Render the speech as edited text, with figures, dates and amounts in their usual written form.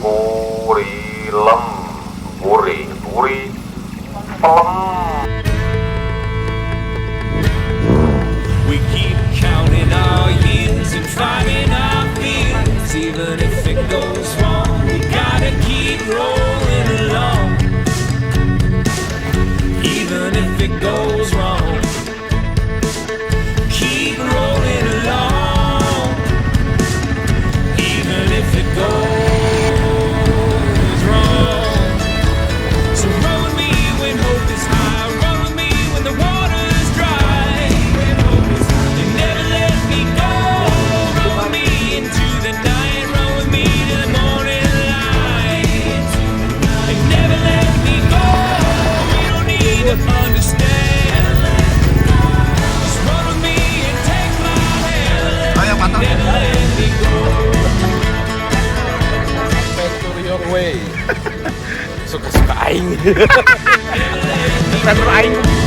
Puri lem, puri, pelem. We keep counting our years and fighting our fears. Even if it goes wrong, we gotta keep rolling along. Even if it goes wrong, keep rolling along. Even if it goes wrong. So roll with me when hope is high. Roll with me when the water's dry. And never let me go. Roll with me into the night. Roll with me to the morning light. And never let me go. We don't need to understand. Just roll with me and take my hand. And never let me go. Adventure your way. Suka-suka aing. Adventure aing.